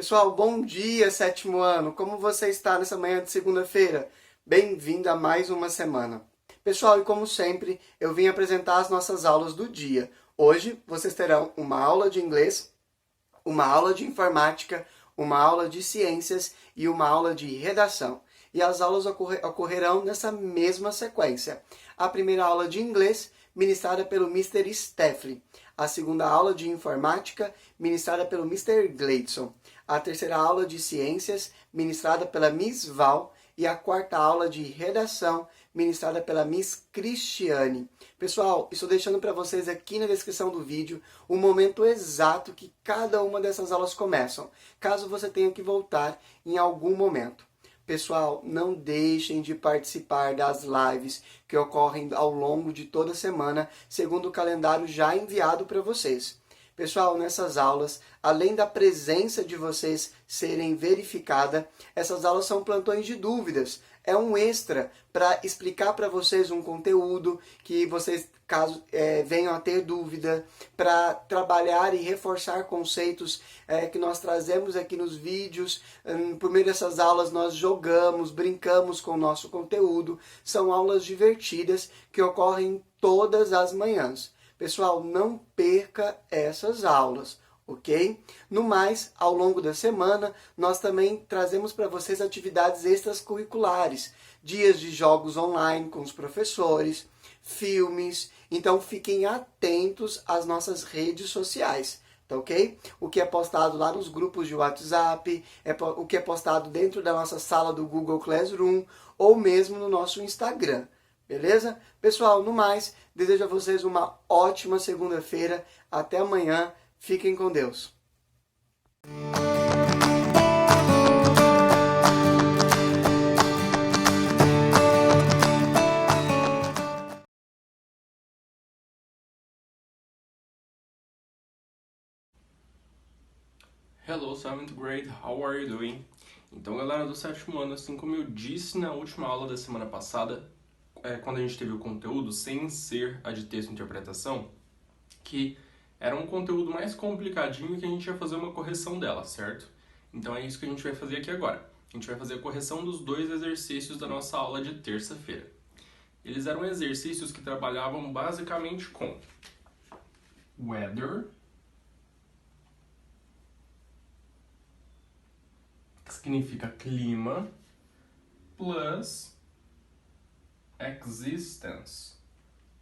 Pessoal, bom dia, sétimo ano! Como você está nessa manhã de segunda-feira? Bem-vindo a mais uma semana. Pessoal, e como sempre, eu vim apresentar as nossas aulas do dia. Hoje, vocês terão uma aula de inglês, uma aula de informática, uma aula de ciências e uma aula de redação. E as aulas ocorrerão nessa mesma sequência. A primeira aula de inglês, ministrada pelo Mr. Steffley. A segunda aula de informática, ministrada pelo Mr. Gleidson. A terceira aula de ciências, ministrada pela Miss Val. E a quarta aula de redação, ministrada pela Miss Cristiane. Pessoal, estou deixando para vocês aqui na descrição do vídeo o momento exato que cada uma dessas aulas começam, caso você tenha que voltar em algum momento. Pessoal, não deixem de participar das lives que ocorrem ao longo de toda a semana, segundo o calendário já enviado para vocês. Pessoal, nessas aulas, além da presença de vocês serem verificada, essas aulas são plantões de dúvidas. É um extra para explicar para vocês um conteúdo que vocês, caso venham a ter dúvida, para trabalhar e reforçar conceitos que nós trazemos aqui nos vídeos. Por meio dessas aulas nós jogamos, brincamos com o nosso conteúdo. São aulas divertidas que ocorrem todas as manhãs. Pessoal, não perca essas aulas, ok? No mais, ao longo da semana, nós também trazemos para vocês atividades extracurriculares, dias de jogos online com os professores, filmes, então fiquem atentos às nossas redes sociais, tá ok? O que é postado lá nos grupos de WhatsApp, o que é postado dentro da nossa sala do Google Classroom, ou mesmo no nosso Instagram. Beleza? Pessoal, no mais, desejo a vocês uma ótima segunda-feira. Até amanhã. Fiquem com Deus. Hello, 7th grade, how are you doing? Então, galera do sétimo ano, assim como eu disse na última aula da semana passada, quando a gente teve o conteúdo sem ser a de texto e interpretação, que era um conteúdo mais complicadinho que a gente ia fazer uma correção dela, certo? Então é isso que a gente vai fazer aqui agora. A gente vai fazer a correção dos dois exercícios da nossa aula de terça-feira. Eles eram exercícios que trabalhavam basicamente com weather, que significa clima, plus existence.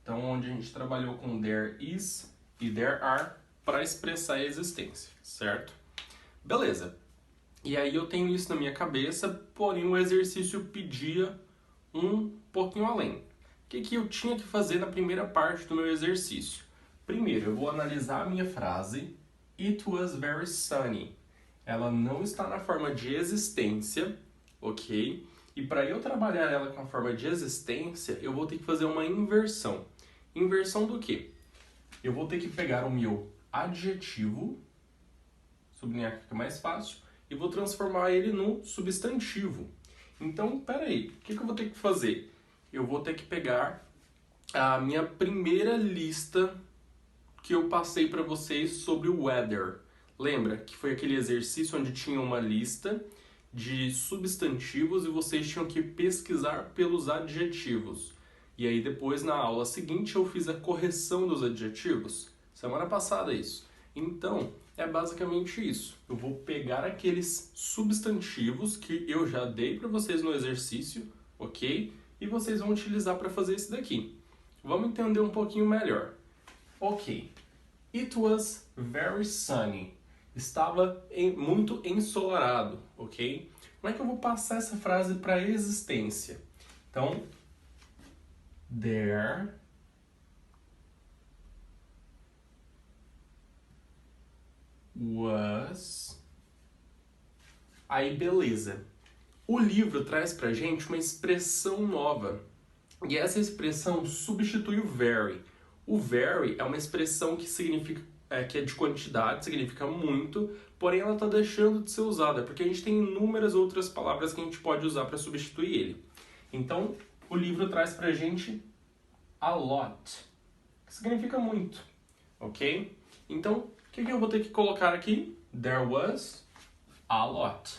Então, onde a gente trabalhou com there is e there are para expressar a existência, certo? Beleza. E aí eu tenho isso na minha cabeça, porém o exercício pedia um pouquinho além. O que eu tinha que fazer na primeira parte do meu exercício? Primeiro, eu vou analisar a minha frase It was very sunny. Ela não está na forma de existência, ok? E para eu trabalhar ela com a forma de existência, eu vou ter que fazer uma inversão. Inversão do quê? Eu vou ter que pegar o meu adjetivo, sublinhar que fica mais fácil, e vou transformar ele no substantivo. Então, peraí, o que eu vou ter que fazer? Eu vou ter que pegar a minha primeira lista que eu passei para vocês sobre o weather. Lembra que foi aquele exercício onde tinha uma lista de substantivos e vocês tinham que pesquisar pelos adjetivos. E aí depois na aula seguinte eu fiz a correção dos adjetivos. Semana passada isso. Então é basicamente isso. Eu vou pegar aqueles substantivos que eu já dei para vocês no exercício, ok? E vocês vão utilizar para fazer isso daqui. Vamos entender um pouquinho melhor. Ok. It was very sunny. Estava muito ensolarado, ok? Como é que eu vou passar essa frase para a existência? Então, there was... Aí, beleza. O livro traz pra gente uma expressão nova. E essa expressão substitui o very. O very é uma expressão que significa que é de quantidade, significa muito, porém ela está deixando de ser usada, porque a gente tem inúmeras outras palavras que a gente pode usar para substituir ele. Então, o livro traz pra gente a lot, que significa muito, ok? Então, o que eu vou ter que colocar aqui? There was a lot.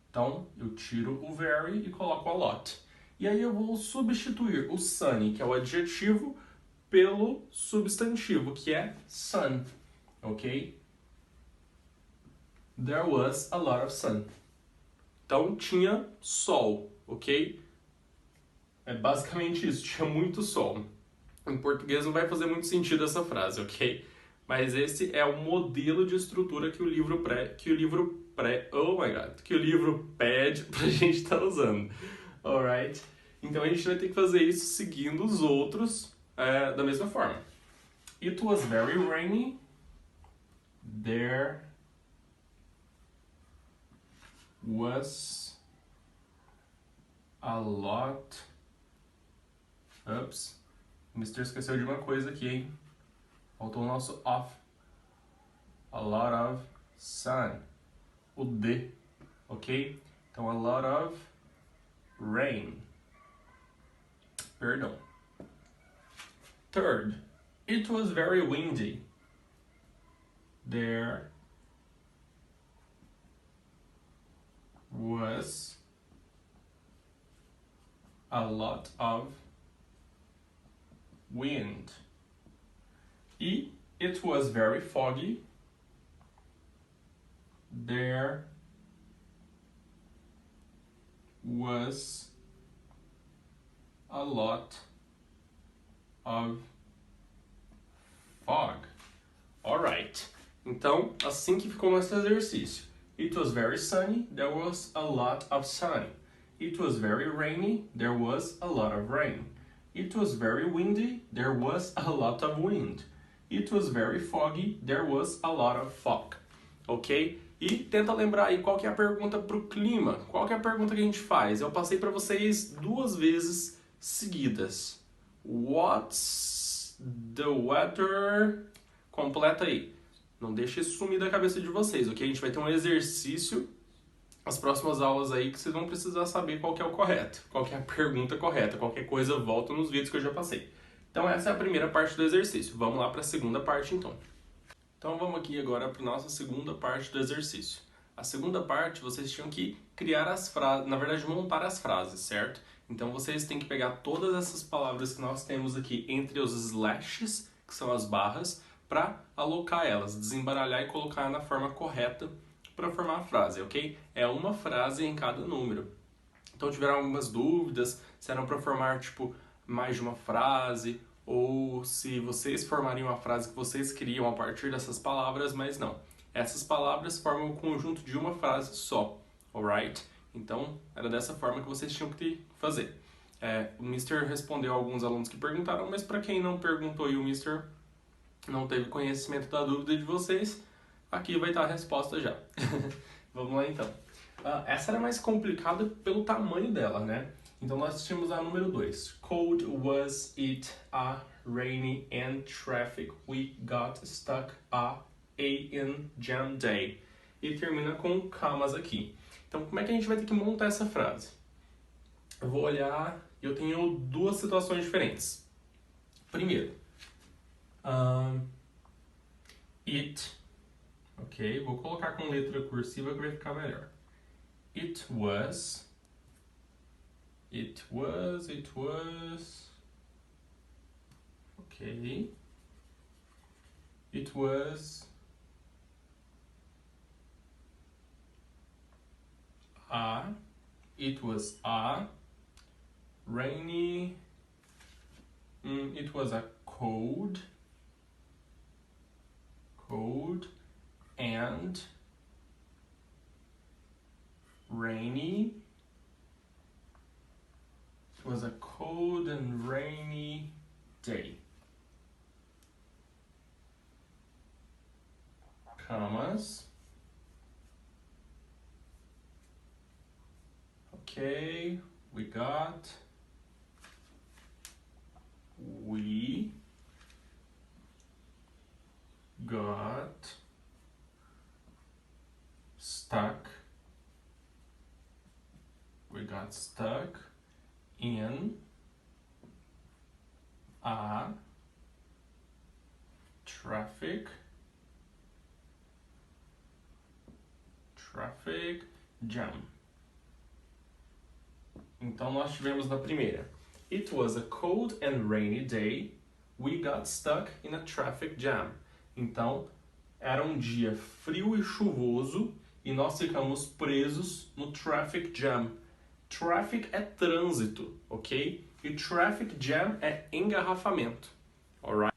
Então, eu tiro o very e coloco a lot. E aí eu vou substituir o sunny, que é o adjetivo, pelo substantivo, que é sun, ok? There was a lot of sun. Então, tinha sol, ok? É basicamente isso, tinha muito sol. Em português não vai fazer muito sentido essa frase, ok? Mas esse é o modelo de estrutura que o livro pede pra gente estar usando, alright? Então a gente vai ter que fazer isso seguindo os outros da mesma forma. It was very rainy. There was a lot. Ups. O Mister esqueceu de uma coisa aqui, hein? Faltou o nosso of. A lot of sun. O D, ok? Então, a lot of rain. Perdão. Third, it was very windy. There was a lot of wind. E it was very foggy. There was a lot of fog. Alright. Então, assim que ficou nosso exercício. It was very sunny, there was a lot of sun. It was very rainy, there was a lot of rain. It was very windy, there was a lot of wind. It was very foggy, there was a lot of fog. Ok? E tenta lembrar aí qual que é a pergunta para o clima. Qual que é a pergunta que a gente faz? Eu passei para vocês 2 vezes seguidas. What's the weather? Completa aí. Não deixe isso sumir da cabeça de vocês, ok? A gente vai ter um exercício nas próximas aulas aí que vocês vão precisar saber qual que é o correto, qual que é a pergunta correta. Qualquer coisa, volta nos vídeos que eu já passei. Então essa é a primeira parte do exercício. Vamos lá para a segunda parte então. Então vamos aqui agora para a nossa segunda parte do exercício. A segunda parte vocês tinham que criar as frases, na verdade montar as frases, certo? Então vocês têm que pegar todas essas palavras que nós temos aqui entre os slashes, que são as barras, para alocar elas, desembaralhar e colocar na forma correta para formar a frase, ok? É uma frase em cada número. Então tiveram algumas dúvidas se eram para formar tipo mais de uma frase ou se vocês formarem uma frase que vocês criam a partir dessas palavras, mas não. Essas palavras formam o conjunto de uma frase só, alright? Então, era dessa forma que vocês tinham que fazer. O Mister respondeu a alguns alunos que perguntaram, mas para quem não perguntou e o Mister não teve conhecimento da dúvida de vocês, aqui vai estar a resposta já. Vamos lá então. Essa era mais complicada pelo tamanho dela, né? Então nós tínhamos a número 2. Cold was it a rainy and traffic we got stuck a in jam day. E termina com camas aqui. Então como é que a gente vai ter que montar essa frase? Eu vou olhar, eu tenho 2 situações diferentes. Primeiro, it, ok, vou colocar com letra cursiva que vai ficar melhor. It was, ok, it was a rainy, it was a cold and rainy. It was a cold and rainy day. Commas. Okay, we got stuck. We got stuck in a traffic Traffic jam. Então nós tivemos na primeira. It was a cold and rainy day. We got stuck in a traffic jam. Então, era um dia frio e chuvoso e nós ficamos presos no traffic jam. Traffic é trânsito, ok? E traffic jam é engarrafamento, alright?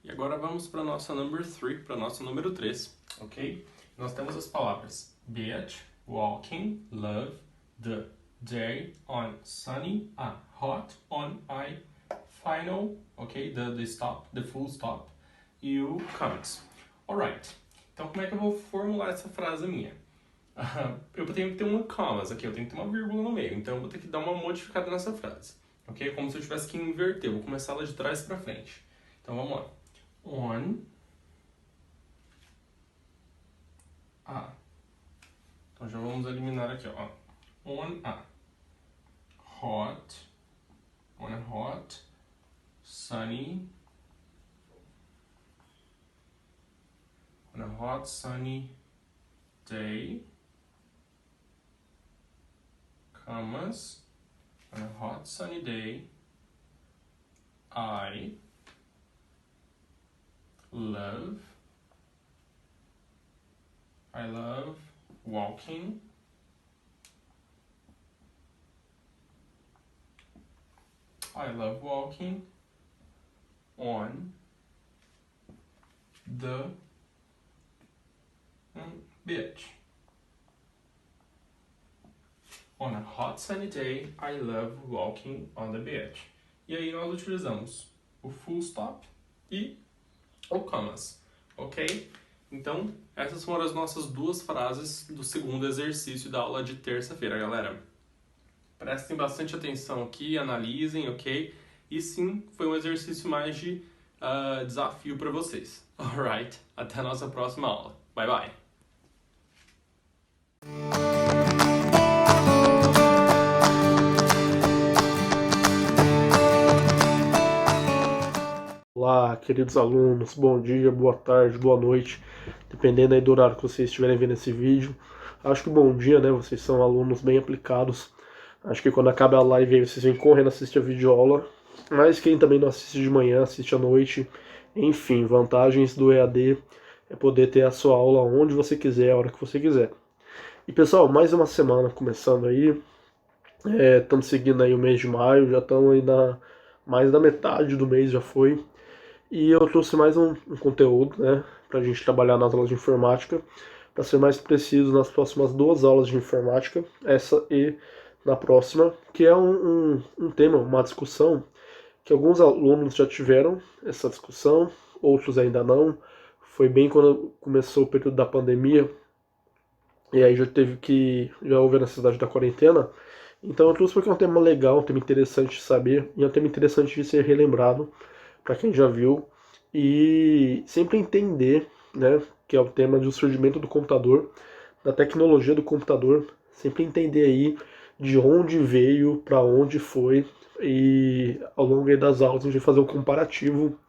E agora vamos para a nossa number 3, para a nossa número 3, ok? Nós temos as palavras beach, walking, love, the day on sunny, hot on I, final, ok? The stop, the full stop, e o comes. Alright, então como é que eu vou formular essa frase minha? Eu tenho que ter uma commas aqui, eu tenho que ter uma vírgula no meio, então eu vou ter que dar uma modificada nessa frase, ok? Como se eu tivesse que inverter, eu vou começar ela de trás para frente. Então vamos lá. On a. Então já vamos eliminar aqui, ó. On a hot, sunny, on a hot sunny day, commas, on a hot sunny day, I love walking on the beach. On a hot sunny day, I love walking on the beach. E aí nós utilizamos o full stop e o commas, ok? Então, essas foram as nossas duas frases do segundo exercício da aula de terça-feira, galera. Prestem bastante atenção aqui, analisem, ok? E sim, foi um exercício mais de desafio para vocês. Alright, até a nossa próxima aula. Bye, bye! Olá, queridos alunos, bom dia, boa tarde, boa noite, dependendo aí do horário que vocês estiverem vendo esse vídeo. Acho que bom dia, né? Vocês são alunos bem aplicados. Acho que quando acaba a live aí vocês vêm correndo assistir a videoaula. Mas quem também não assiste de manhã, assiste à noite. Enfim, vantagens do EAD é poder ter a sua aula onde você quiser, a hora que você quiser. E pessoal, mais uma semana começando aí. Estamos seguindo aí o mês de maio, já estamos aí mais da metade do mês já foi. E eu trouxe mais um conteúdo, né, para a gente trabalhar nas aulas de informática, para ser mais preciso nas próximas 2 aulas de informática, essa e na próxima, que é um tema, uma discussão, que alguns alunos já tiveram essa discussão, outros ainda não. Foi bem quando começou o período da pandemia, e aí já houve a necessidade da quarentena. Então eu trouxe porque é um tema legal, um tema interessante de saber, e é um tema interessante de ser relembrado, para quem já viu, e sempre entender, né, que é o tema do surgimento do computador, da tecnologia do computador, sempre entender aí de onde veio, para onde foi, e ao longo aí das aulas a gente vai fazer um comparativo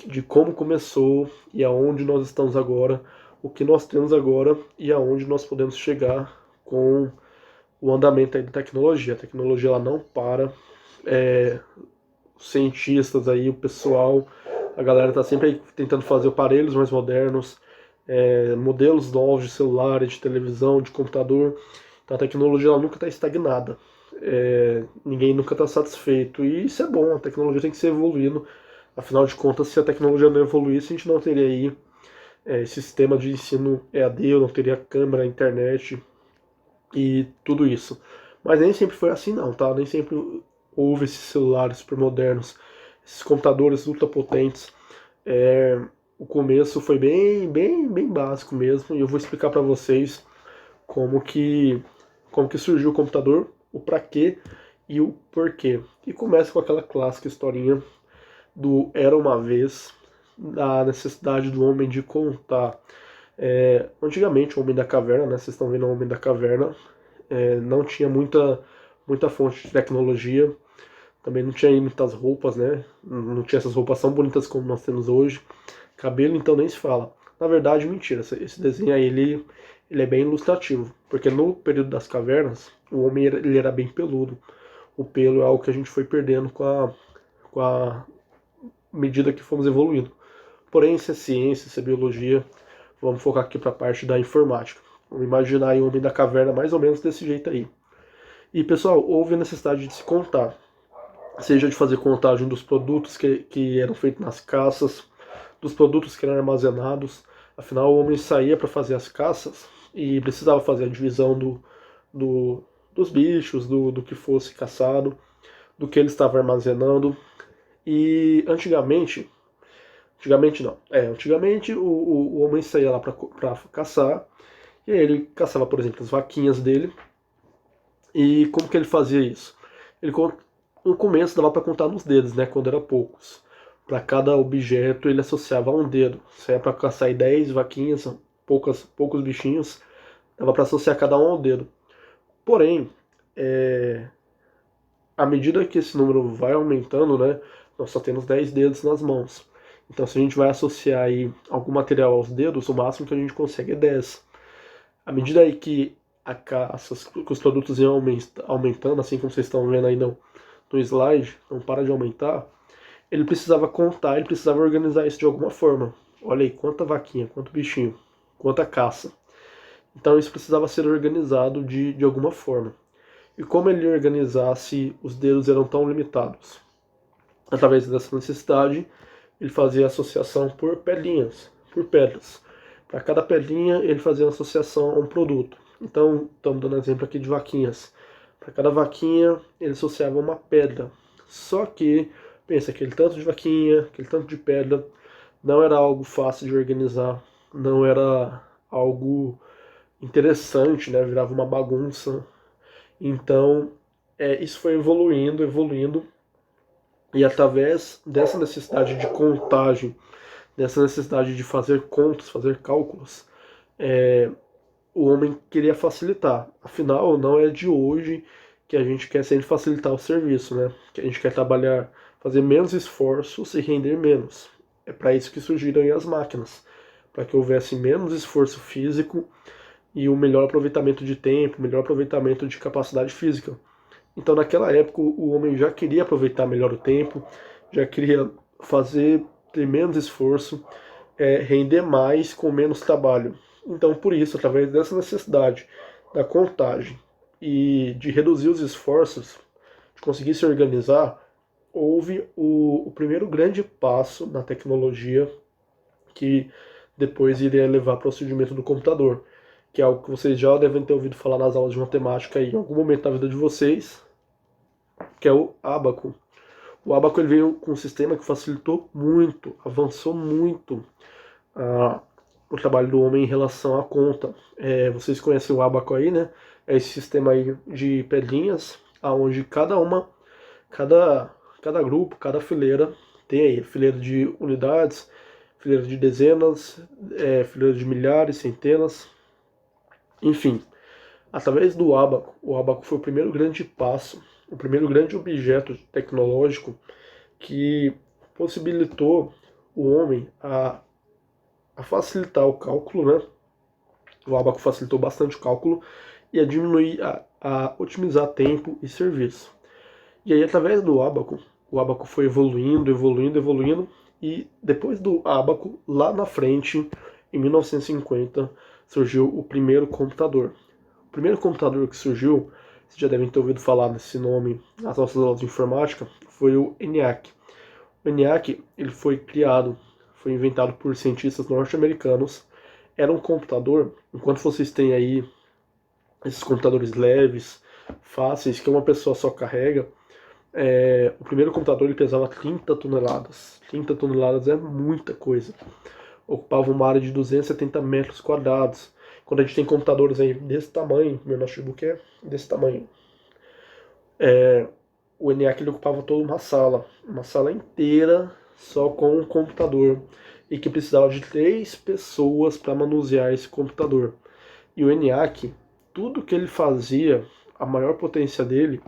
de como começou e aonde nós estamos agora, o que nós temos agora e aonde nós podemos chegar com o andamento aí da tecnologia. A tecnologia ela não para, os cientistas aí, o pessoal, a galera está sempre tentando fazer aparelhos mais modernos, modelos novos de celular, de televisão, de computador. Então a tecnologia ela nunca está estagnada, ninguém nunca está satisfeito, e isso é bom, a tecnologia tem que ser evoluindo. Afinal de contas, se a tecnologia não evoluísse, a gente não teria aí sistema de ensino EAD, eu não teria câmera, internet e tudo isso. Mas nem sempre foi assim não, tá? Nem sempre houve esses celulares super modernos, esses computadores ultra potentes. O começo foi bem básico mesmo, e eu vou explicar para vocês como que surgiu o computador, o para quê e o porquê. E começa com aquela clássica historinha do Era Uma Vez, da necessidade do homem de contar. Antigamente, o Homem da Caverna, né, vocês estão vendo o Homem da Caverna, não tinha muita fonte de tecnologia, também não tinha muitas roupas, né, não tinha essas roupas tão bonitas como nós temos hoje, cabelo então nem se fala. Na verdade, mentira, esse desenho aí, ele ele é bem ilustrativo, porque no período das cavernas, o homem ele era bem peludo. O pelo é algo que a gente foi perdendo com a medida que fomos evoluindo. Porém, isso é ciência, isso é biologia. Vamos focar aqui para a parte da informática. Vamos imaginar aí o homem da caverna mais ou menos desse jeito aí. E, pessoal, houve a necessidade de se contar. Seja de fazer contagem dos produtos que eram feitos nas caças, dos produtos que eram armazenados. Afinal, o homem saía para fazer as caças e precisava fazer a divisão dos bichos, do que fosse caçado, do que ele estava armazenando. E antigamente não. Antigamente o homem saía lá para caçar, e aí ele caçava, por exemplo, as vaquinhas dele. E como que ele fazia isso? No começo dava para contar nos dedos, né, quando era poucos. Para cada objeto ele associava a um dedo. Se é para caçar aí 10 vaquinhas, poucos bichinhos, dava para associar cada um ao dedo. Porém, à medida que esse número vai aumentando, né, nós só temos 10 dedos nas mãos. Então, se a gente vai associar aí algum material aos dedos, o máximo que a gente consegue é 10. À medida aí que que os produtos iam aumentando, assim como vocês estão vendo aí no slide, não para de aumentar, ele precisava contar, ele precisava organizar isso de alguma forma. Olha aí, quanta vaquinha, quanto bichinho, quanta caça. Então isso precisava ser organizado de alguma forma. E como ele organizasse, os dedos eram tão limitados? Através dessa necessidade, ele fazia associação por pedrinhas, por pedras. Para cada pedrinha, ele fazia uma associação a um produto. Então, estamos dando exemplo aqui de vaquinhas. Para cada vaquinha, ele associava uma pedra. Só que, pensa, aquele tanto de vaquinha, aquele tanto de pedra, não era algo fácil de organizar, não era algo interessante, né? Virava uma bagunça. Então, isso foi evoluindo, e através dessa necessidade de contagem, dessa necessidade de fazer contas, fazer cálculos, o homem queria facilitar. Afinal, não é de hoje que a gente quer sempre facilitar o serviço, né? Que a gente quer trabalhar, fazer menos esforços e render menos. É para isso que surgiram aí as máquinas, para que houvesse menos esforço físico e um melhor aproveitamento de tempo, melhor aproveitamento de capacidade física. Então, naquela época, o homem já queria aproveitar melhor o tempo, já queria ter menos esforço, render mais com menos trabalho. Então, por isso, através dessa necessidade da contagem e de reduzir os esforços, de conseguir se organizar, houve o primeiro grande passo na tecnologia que depois iria levar para o surgimento do computador, que é algo que vocês já devem ter ouvido falar nas aulas de matemática em algum momento da vida de vocês, que é o ábaco. O ábaco ele veio com um sistema que facilitou muito, avançou muito o trabalho do homem em relação à conta. Vocês conhecem o ábaco aí, né? É esse sistema aí de pedrinhas, onde cada grupo, cada fileira tem aí fileira de unidades, fileira de dezenas, fileira de milhares, centenas, enfim. Através do ábaco, o ábaco foi o primeiro grande passo, o primeiro grande objeto tecnológico que possibilitou o homem a facilitar o cálculo, né? O ábaco facilitou bastante o cálculo e a diminuir, a otimizar tempo e serviço. E aí, através do ábaco, o ábaco foi evoluindo, e depois do ábaco, lá na frente, em 1950, surgiu o primeiro computador. O primeiro computador que surgiu, vocês já devem ter ouvido falar nesse nome nas nossas aulas de informática, foi o ENIAC. O ENIAC ele foi inventado por cientistas norte-americanos. Era um computador, enquanto vocês têm aí esses computadores leves, fáceis, que uma pessoa só carrega, o primeiro computador ele pesava 30 toneladas. 30 toneladas é muita coisa. Ocupava uma área de 270 metros quadrados. Quando a gente tem computadores aí desse tamanho, meu notebook é desse tamanho, o ENIAC ele ocupava toda uma sala inteira só com um computador, e que precisava de 3 pessoas para manusear esse computador. E o ENIAC, tudo que ele fazia, a maior potência dele,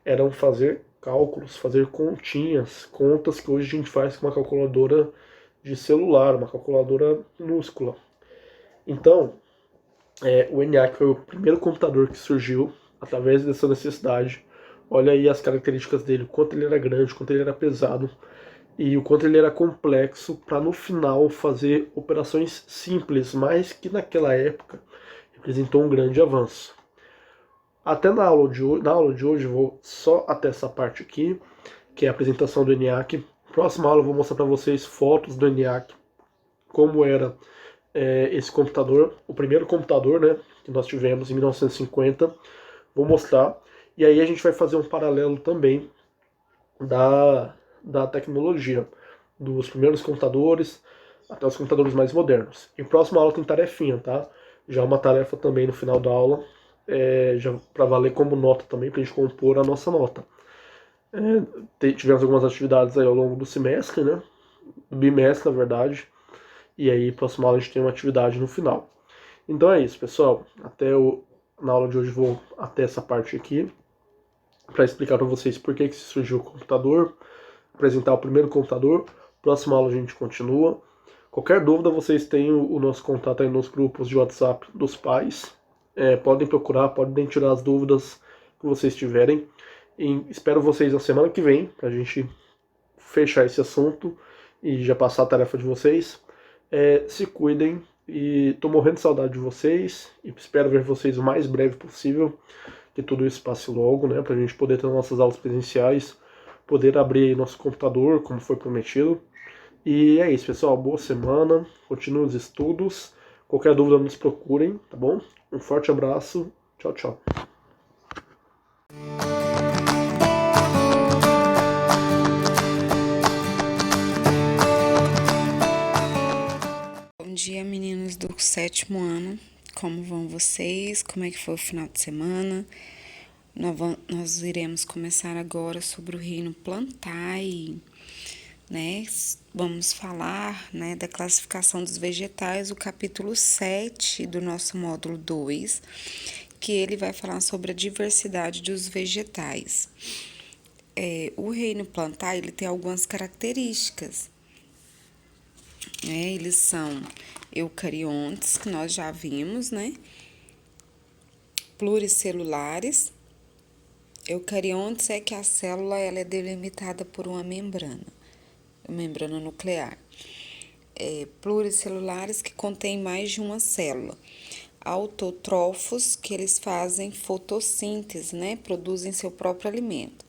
eram fazer cálculos, fazer continhas, contas que hoje a gente faz com uma calculadora de celular, uma calculadora minúscula. Então, O ENIAC foi o primeiro computador que surgiu através dessa necessidade. Olha aí as características dele, o quanto ele era grande, o quanto ele era pesado e o quanto ele era complexo para no final fazer operações simples, mas que naquela época representou um grande avanço. Até na aula de hoje, vou só até essa parte aqui, que é a apresentação do ENIAC. Próxima aula eu vou mostrar para vocês fotos do ENIAC, como era esse computador, o primeiro computador, né, que nós tivemos em 1950. Vou mostrar. E aí a gente vai fazer um paralelo também da tecnologia, dos primeiros computadores até os computadores mais modernos. E próxima aula tem tarefinha, tá? Já uma tarefa também no final da aula, já para valer como nota também, para a gente compor a nossa nota. Tivemos algumas atividades aí ao longo do semestre, né? Do bimestre, na verdade. E aí, próxima aula a gente tem uma atividade no final. Então é isso, pessoal. Na aula de hoje vou até essa parte aqui para explicar para vocês por que surgiu o computador, apresentar o primeiro computador. Próxima aula a gente continua. Qualquer dúvida, vocês têm o nosso contato aí nos grupos de WhatsApp dos pais. Podem procurar, podem tirar as dúvidas que vocês tiverem. E espero vocês na semana que vem, para a gente fechar esse assunto e já passar a tarefa de vocês. Se cuidem e tô morrendo de saudade de vocês e espero ver vocês o mais breve possível, que tudo isso passe logo, né, pra gente poder ter nossas aulas presenciais, poder abrir nosso computador, como foi prometido. E é isso, pessoal, boa semana, continuem os estudos, qualquer dúvida nos procurem, tá bom? Um forte abraço, tchau, tchau. Bom dia, meninos do 7º ano. Como vão vocês? Como é que foi o final de semana? Nós iremos começar agora sobre o reino Plantae, né? Vamos falar, né, da classificação dos vegetais, o capítulo 7 do nosso módulo 2, que ele vai falar sobre a diversidade dos vegetais. O reino Plantae, ele tem algumas características. Eles são eucariontes, que nós já vimos, né? Pluricelulares. Eucariontes é que a célula ela é delimitada por uma membrana nuclear. Pluricelulares, que contém mais de uma célula. Autótrofos, que eles fazem fotossíntese, né? Produzem seu próprio alimento.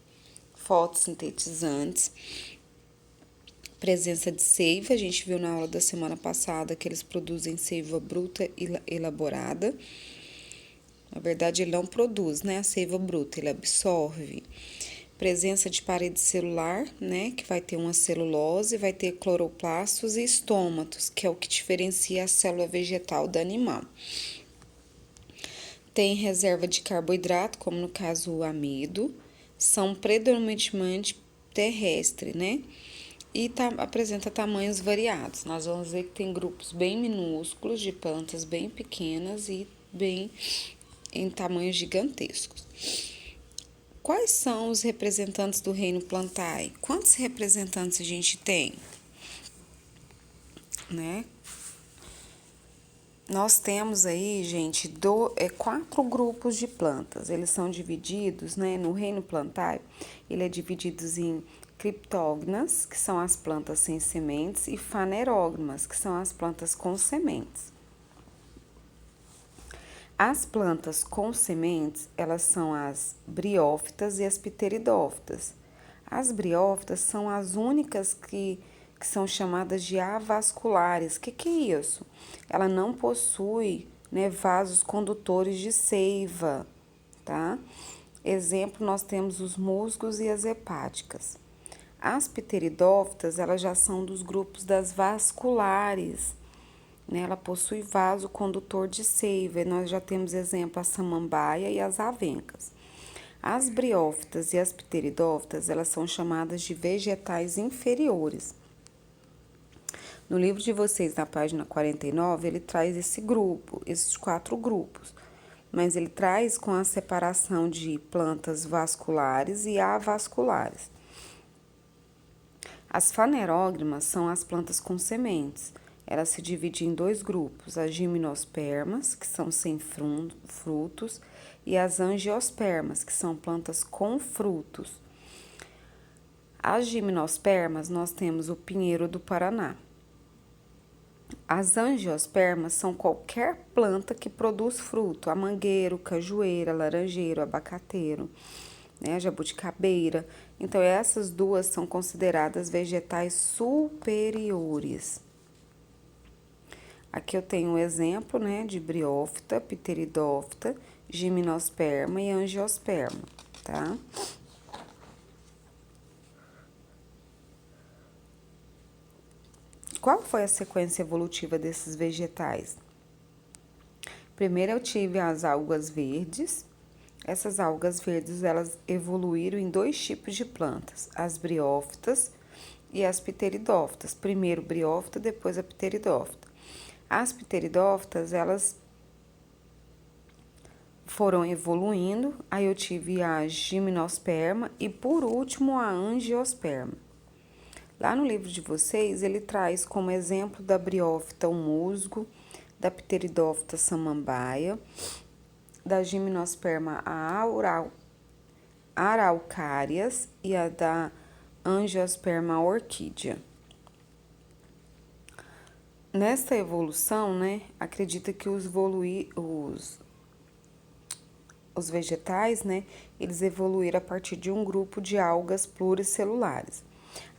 Fotossintetizantes. Presença de seiva, a gente viu na aula da semana passada que eles produzem seiva bruta e elaborada. Na verdade, ele não produz, né, a seiva bruta, ele absorve. Presença de parede celular, né, que vai ter uma celulose, vai ter cloroplastos e estômatos, que é o que diferencia a célula vegetal da animal. Tem reserva de carboidrato, como no caso o amido. São predominantemente terrestres, né? E apresenta tamanhos variados. Nós vamos ver que tem grupos bem minúsculos de plantas bem pequenas e bem em tamanhos gigantescos. Quais são os representantes do reino Plantae? Quantos representantes a gente tem? Né? Nós temos aí, gente, 4 grupos de plantas. Eles são divididos, né? No reino Plantae, ele é dividido em criptógamas, que são as plantas sem sementes, e fanerógamas, que são as plantas com sementes. As plantas com sementes, elas são as briófitas e as pteridófitas. As briófitas são as únicas que são chamadas de avasculares. O que é isso? Ela não possui, né, vasos condutores de seiva, tá? Exemplo, nós temos os musgos e as hepáticas. As pteridófitas, elas já são dos grupos das vasculares, né? Ela possui vaso condutor de seiva, e nós já temos exemplo a samambaia e as avencas. As briófitas e as pteridófitas, elas são chamadas de vegetais inferiores. No livro de vocês, na página 49, ele traz esses 4 grupos, mas ele traz com a separação de plantas vasculares e avasculares. As fanerógamas são as plantas com sementes. ela se divide em dois grupos, as gimnospermas, que são sem frutos, e as angiospermas, que são plantas com frutos. As gimnospermas, nós temos o pinheiro do Paraná. As angiospermas são qualquer planta que produz fruto, a mangueiro, cajueira, laranjeiro, abacateiro, né, jabuticabeira. Então, essas duas são consideradas vegetais superiores. Aqui eu tenho um exemplo, né, de briófita, pteridófita, gimnosperma e angiosperma, tá? Qual foi a sequência evolutiva desses vegetais? Primeiro eu tive as algas verdes. Essas algas verdes, elas evoluíram em dois tipos de plantas, as briófitas e as pteridófitas. Primeiro briófita, depois a pteridófita. As pteridófitas, elas foram evoluindo, aí eu tive a gimnosperma e, por último, a angiosperma. Lá no livro de vocês, ele traz como exemplo da briófita o musgo, da pteridófita samambaia, da gimnosperma a araucárias e a da angiosperma a orquídea. Nesta evolução, né, acredita que os vegetais, né, eles evoluíram a partir de um grupo de algas pluricelulares.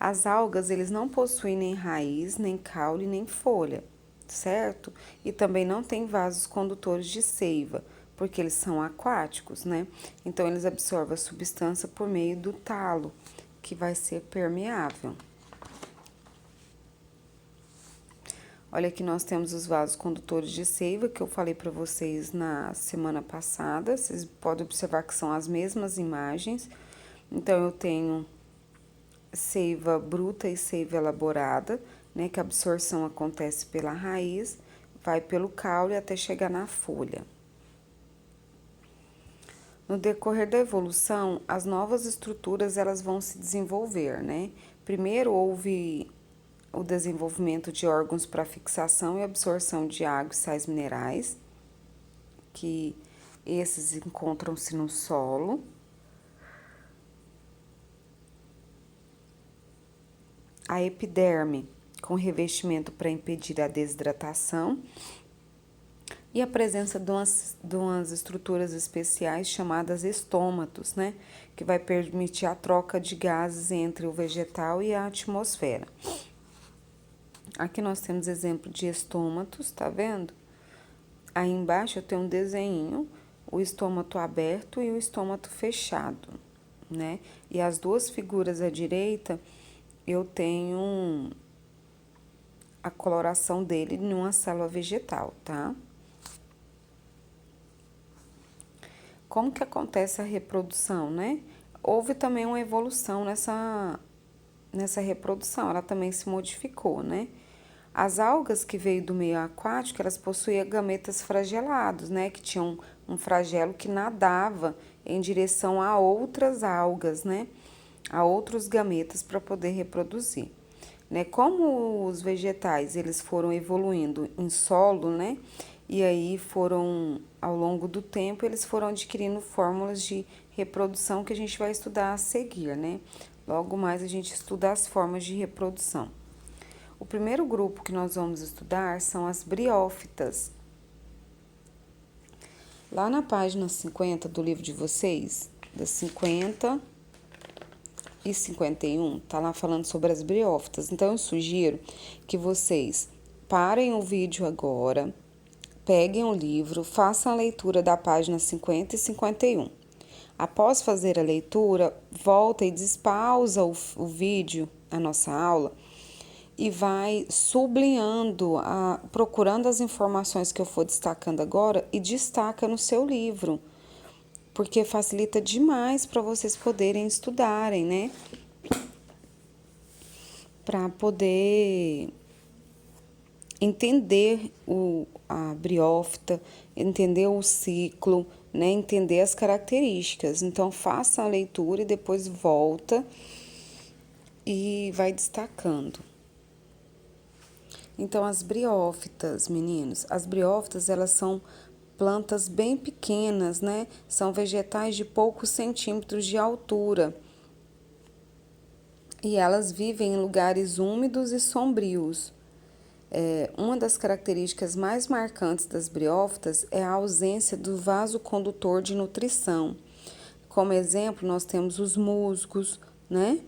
As algas, eles não possuem nem raiz, nem caule, nem folha, certo? E também não têm vasos condutores de seiva, porque eles são aquáticos, né? Então, eles absorvem a substância por meio do talo, que vai ser permeável. Olha aqui, nós temos os vasos condutores de seiva, que eu falei para vocês na semana passada. Vocês podem observar que são as mesmas imagens. Então, eu tenho seiva bruta e seiva elaborada, né, que a absorção acontece pela raiz, vai pelo caule até chegar na folha. No decorrer da evolução, as novas estruturas elas vão se desenvolver, né? Primeiro houve o desenvolvimento de órgãos para fixação e absorção de água e sais minerais, que esses encontram-se no solo. A epiderme, com revestimento para impedir a desidratação, e a presença de umas estruturas especiais chamadas estômatos, né, que vai permitir a troca de gases entre o vegetal e a atmosfera. Aqui nós temos exemplo de estômatos, tá vendo? Aí embaixo eu tenho um desenho, o estômato aberto e o estômato fechado, né? E as duas figuras à direita, eu tenho a coloração dele numa célula vegetal, tá? Como que acontece a reprodução, né? Houve também uma evolução nessa reprodução, ela também se modificou, né? As algas que veio do meio aquático, elas possuíam gametas flagelados, né? Que tinham um flagelo que nadava em direção a outras algas, né? A outros gametas para poder reproduzir, né? Como os vegetais, eles foram evoluindo em solo, né? E aí foram, ao longo do tempo, eles foram adquirindo fórmulas de reprodução que a gente vai estudar a seguir, né? Logo mais a gente estuda as formas de reprodução. O primeiro grupo que nós vamos estudar são as briófitas. Lá na página 50 do livro de vocês, das 50 e 51, tá lá falando sobre as briófitas. Então, eu sugiro que vocês parem o vídeo agora, peguem o livro, façam a leitura da página 50 e 51. Após fazer a leitura, volta e despausa o vídeo, a nossa aula, e vai sublinhando, procurando as informações que eu for destacando agora e destaca no seu livro, porque facilita demais para vocês poderem estudarem, né? Para poder entender a briófita, entender o ciclo, né? Entender as características. Então, faça a leitura e depois volta e vai destacando. Então, as briófitas, meninos, as briófitas, elas são plantas bem pequenas, né? São vegetais de poucos centímetros de altura. E elas vivem em lugares úmidos e sombrios. Uma das características mais marcantes das briófitas é a ausência do vaso condutor de nutrição. Como exemplo, nós temos os musgos, né?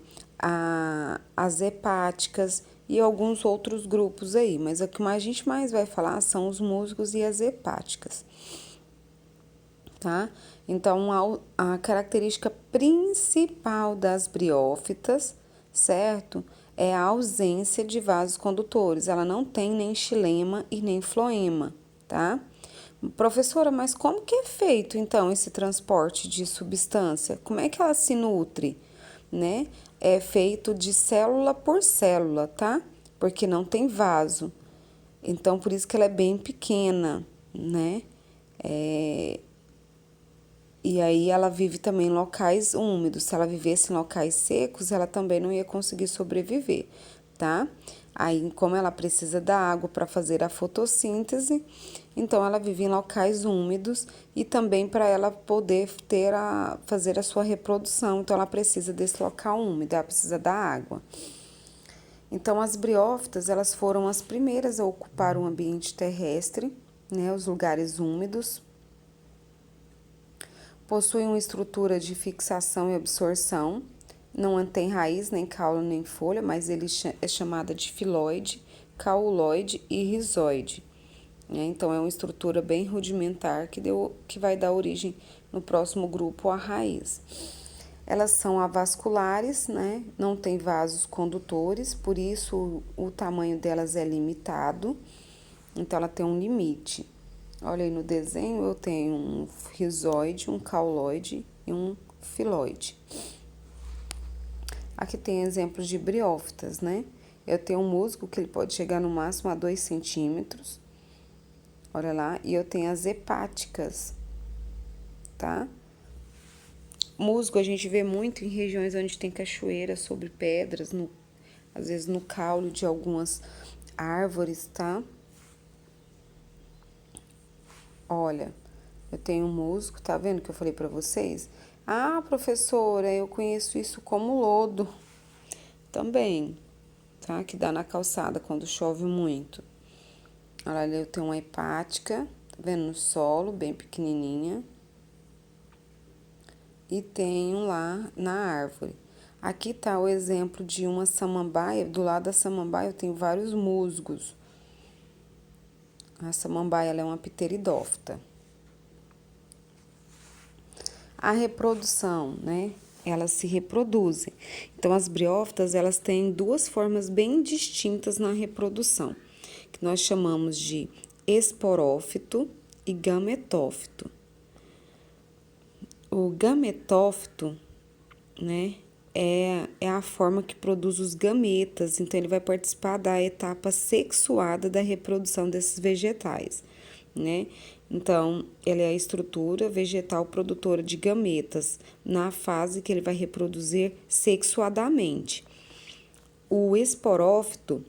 As hepáticas e alguns outros grupos aí, mas o que a gente mais vai falar são os musgos e as hepáticas, tá? Então, a característica principal das briófitas, certo? É a ausência de vasos condutores. Ela não tem nem xilema e nem floema, tá? Professora, mas como que é feito, então, esse transporte de substância? Como é que ela se nutre, né? É feito de célula por célula, tá? Porque não tem vaso. Então, por isso que ela é bem pequena, né? E aí ela vive também em locais úmidos. Se ela vivesse em locais secos, ela também não ia conseguir sobreviver, tá? Aí, como ela precisa da água para fazer a fotossíntese, então ela vive em locais úmidos e também para ela poder fazer a sua reprodução, então ela precisa desse local úmido, ela precisa da água. Então, as briófitas, elas foram as primeiras a ocupar o ambiente terrestre, né, os lugares úmidos. Possuem uma estrutura de fixação e absorção. Não tem raiz, nem caule, nem folha, mas ele é chamada de filoide, cauloide e rizoide. Então, é uma estrutura bem rudimentar que vai dar origem no próximo grupo à raiz. Elas são avasculares, né? Não tem vasos condutores, por isso o tamanho delas é limitado. Então, ela tem um limite. Olha aí no desenho, eu tenho um rizoide, um cauloide e um filoide. Aqui tem exemplos de briófitas, né? Eu tenho um musgo que ele pode chegar no máximo a 2 centímetros. Olha lá, e eu tenho as hepáticas, tá? Musgo a gente vê muito em regiões onde tem cachoeira, sobre pedras, às vezes no caule de algumas árvores, tá? Olha, eu tenho um musgo, tá vendo que eu falei pra vocês? Ah, professora, eu conheço isso como lodo também, tá? Que dá na calçada quando chove muito. Olha, eu tenho uma hepática, tá vendo? No solo, bem pequenininha. E tenho lá na árvore. Aqui tá o exemplo de uma samambaia. Do lado da samambaia eu tenho vários musgos. A samambaia ela é uma pteridófita. A reprodução, né? Elas se reproduzem. Então, as briófitas, elas têm duas formas bem distintas na reprodução, que nós chamamos de esporófito e gametófito. O gametófito, né, é a forma que produz os gametas, então ele vai participar da etapa sexuada da reprodução desses vegetais, né? Então, ela é a estrutura vegetal produtora de gametas na fase que ele vai reproduzir sexuadamente. O esporófito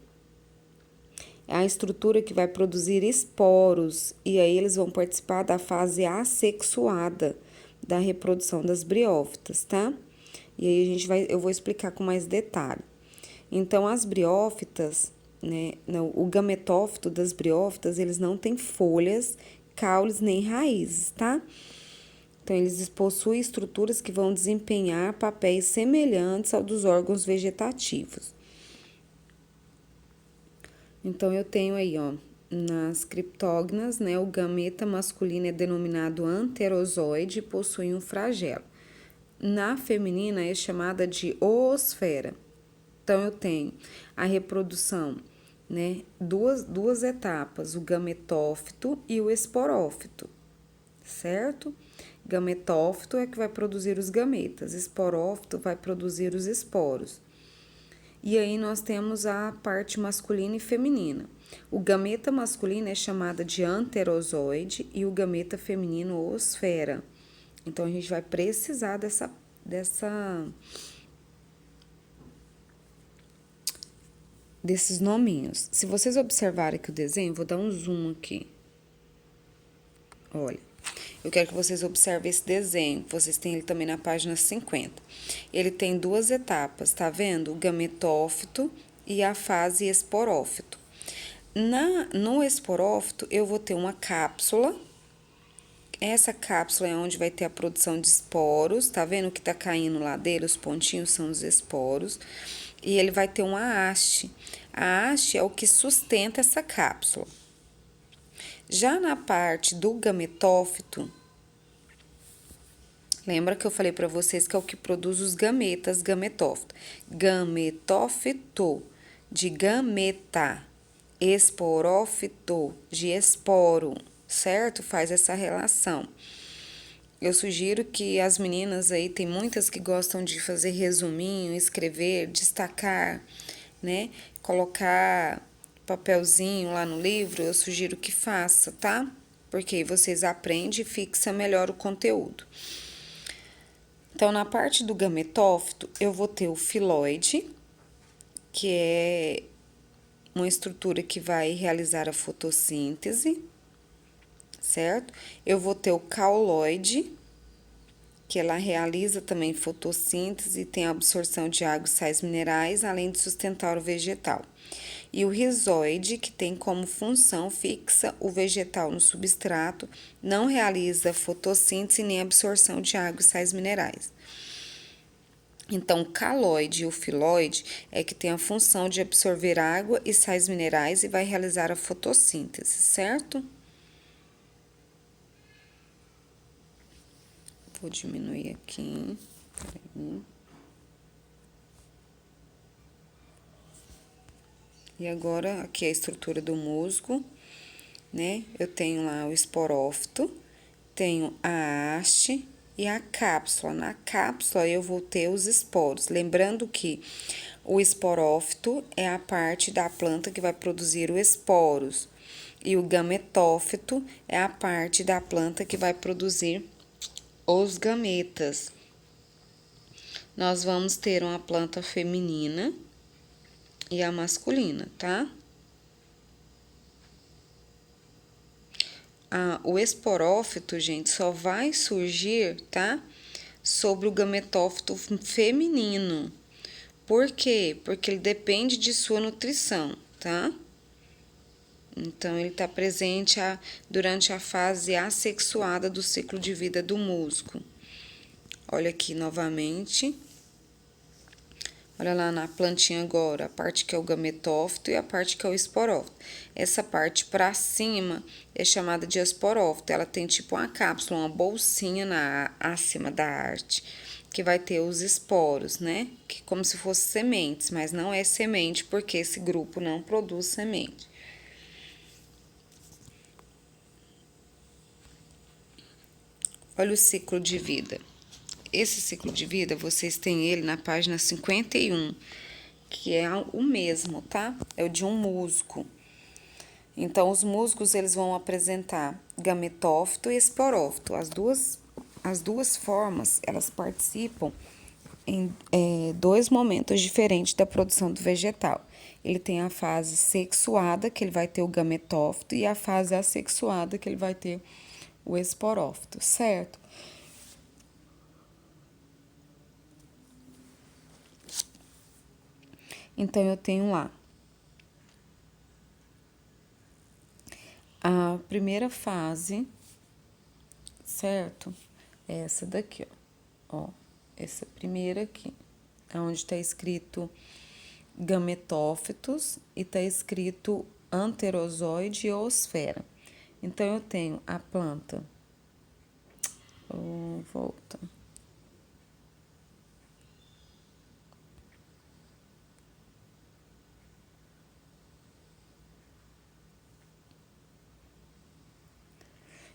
é a estrutura que vai produzir esporos e aí eles vão participar da fase assexuada da reprodução das briófitas, tá? E aí eu vou explicar com mais detalhe. Então, as briófitas, né, o gametófito das briófitas, eles não têm folhas, caules nem raízes, tá? Então, eles possuem estruturas que vão desempenhar papéis semelhantes ao dos órgãos vegetativos. Então, eu tenho aí, ó, nas criptógnas, né, o gameta masculino é denominado anterozoide e possui um flagelo. Na feminina é chamada de oosfera. Então, eu tenho a reprodução, né, duas etapas, o gametófito e o esporófito, certo? Gametófito é que vai produzir os gametas, esporófito vai produzir os esporos. E aí nós temos a parte masculina e feminina. O gameta masculino é chamada de anterozoide e o gameta feminino oosfera. Então, a gente vai precisar desses nominhos. Se vocês observarem aqui o desenho, vou dar um zoom aqui. Olha, eu quero que vocês observem esse desenho. Vocês têm ele também na página 50. Ele tem duas etapas, tá vendo? O gametófito e a fase esporófito. No esporófito, eu vou ter uma cápsula. Essa cápsula é onde vai ter a produção de esporos. Tá vendo que tá caindo lá dele? Os pontinhos são os esporos. E ele vai ter uma haste. A haste é o que sustenta essa cápsula. Já na parte do gametófito, lembra que eu falei para vocês que é o que produz os gametas, gametófito. Gametófito, de gameta. Esporófito, de esporo, certo? Faz essa relação. Eu sugiro que as meninas aí, tem muitas que gostam de fazer resuminho, escrever, destacar, né? Colocar papelzinho lá no livro, eu sugiro que faça, tá? Porque aí vocês aprendem e fixa melhor o conteúdo. Então, na parte do gametófito, eu vou ter o filoide, que é uma estrutura que vai realizar a fotossíntese, certo? Eu vou ter o cauloide, que ela realiza também fotossíntese e tem a absorção de água e sais minerais, além de sustentar o vegetal. E o rizoide, que tem como função fixa o vegetal no substrato, não realiza fotossíntese nem absorção de água e sais minerais. Então, o caloide e o filoide é que tem a função de absorver água e sais minerais e vai realizar a fotossíntese, certo? Vou diminuir aqui. Peraí. E agora, aqui é a estrutura do musgo, né? Eu tenho lá o esporófito, tenho a haste e a cápsula. Na cápsula, eu vou ter os esporos. Lembrando que o esporófito é a parte da planta que vai produzir os esporos. E o gametófito é a parte da planta que vai produzir os gametas. Nós vamos ter uma planta feminina e a masculina, tá? O esporófito, gente, só vai surgir, tá? Sobre o gametófito feminino. Por quê? Porque ele depende de sua nutrição, tá? Então, ele está presente durante a fase assexuada do ciclo de vida do musgo. Olha aqui novamente. Olha lá na plantinha agora, a parte que é o gametófito e a parte que é o esporófito. Essa parte para cima é chamada de esporófito. Ela tem tipo uma cápsula, uma bolsinha acima da arte, que vai ter os esporos, né? Que como se fossem sementes, mas não é semente, porque esse grupo não produz semente. Olha o ciclo de vida. Esse ciclo de vida, vocês têm ele na página 51, que é o mesmo, tá? É o de um musgo. Então, os musgos, eles vão apresentar gametófito e esporófito. As duas formas, elas participam em dois momentos diferentes da produção do vegetal. Ele tem a fase sexuada, que ele vai ter o gametófito, e a fase assexuada, que ele vai ter o esporófito, certo? Então, eu tenho lá a primeira fase, certo? É essa daqui, ó. Essa primeira aqui, é onde está escrito gametófitos e está escrito anterozoide e osfera. Então, eu tenho a planta. Volta.